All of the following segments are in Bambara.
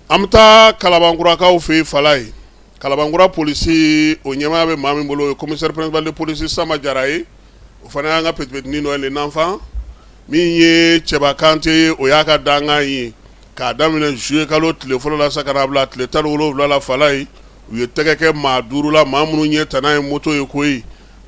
Amta Kalaban-Coura ka fe falai. Kalaban-Coura polisi o nyama be mami bolo commissaire principal de police Samba jaraye. O fana nga petit ni no les enfants. Mi ye Tiéba KANTÉ o yaka danga yi. Ka damine juillet kalo téléphone la sakana bla le tan wolo la falai. U ye tegeke ma duru la ma munu nye tanay moto ye koyi.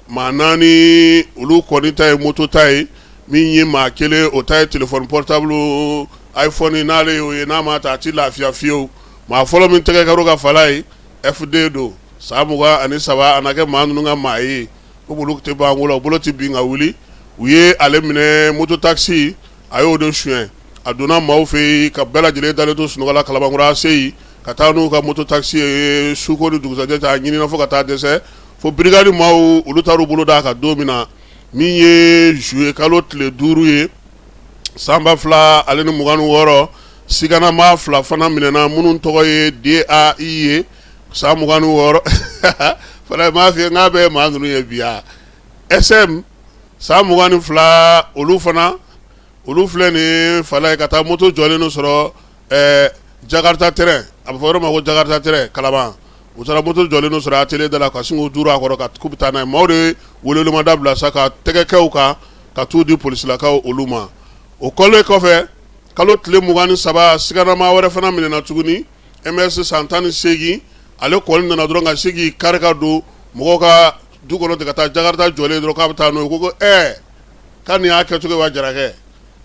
Ma nani ulu konita ye moto tai. Mi ye ma kele o tai téléphone portable iPhone nale yo ye na ma ta ti lafiya fiyo ma folo min tege karo ka falai FD do samuga ani saba anake manu nga mai ko bulu te ba ngolo bulu ti binga wuli uye ale mine moto taxi ayo do chien aduna maw fe ka bela jele dale to sunu kala Kalaban-Coura sei ka tanu ka moto taxi suko du dugusa jeta nyini na fo ka ta dese fo brigade maw ulu taru bulu da ka domina mi ye jouer kalot le duru ye Samba fla ale ni muganu woro sigana ma fla fana minena munun togo ye DIARRA sa muganu woro fala ma fi ngabe ma ndunu ye biya SM sa muganu fla olu fana olu fle ni fala kata moto jole no soro Jakarta terrain abaforo ma ko Jakarta terrain Kalaban usara moto jole no soro atele de la kasingo dura akoro ka kubita na mawde wolelo madabla saka tege keuka ka tudi police la ka oluma o kole kofe kalo tile mugani saba sigana ma wore fana minena tuguni MS santani segi ale kol nana dronga segi karka do mugoka du kono de kata Jakarta jole dro ka bata no ko kan ya ke tuge wajarake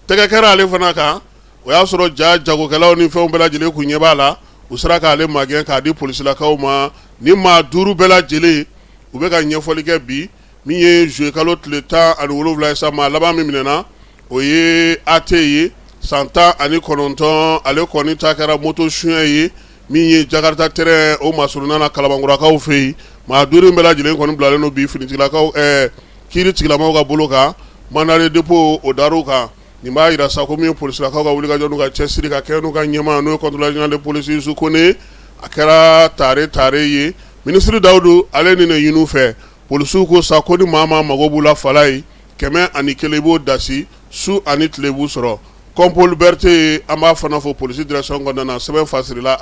tege kera ale fana ka o ya soro jago kala ni fe bela jele ku nyebala usra ka ale magen ka di police la kauma ni ma duru bela jele u be ka nyefoli ke bi mi ye jouer kalo tile temps an wolovla sa ma laba mi minena oye ateye santa ani kononton ale koni takara moto chien ye mi ye Jakarta terrain o masuruna na Kalaban-Coura ka fe ma duru mbela jile koni blale no bi fini tigla ka kiri tigla ma ka boloka manare depo o daruka ni ma ira sa ko mi police la ka wuli ka jonu ka chesiri ka kenu ka nyema no contrôle general de police su kone akara tare ye ministre Daudu ale ni ne yinu fe police ko sa ko ni mama magobula falai keme ani kelebo dasi sous ani tlebu soro kompol berte ama fana fo police direction gondana sebe fasirila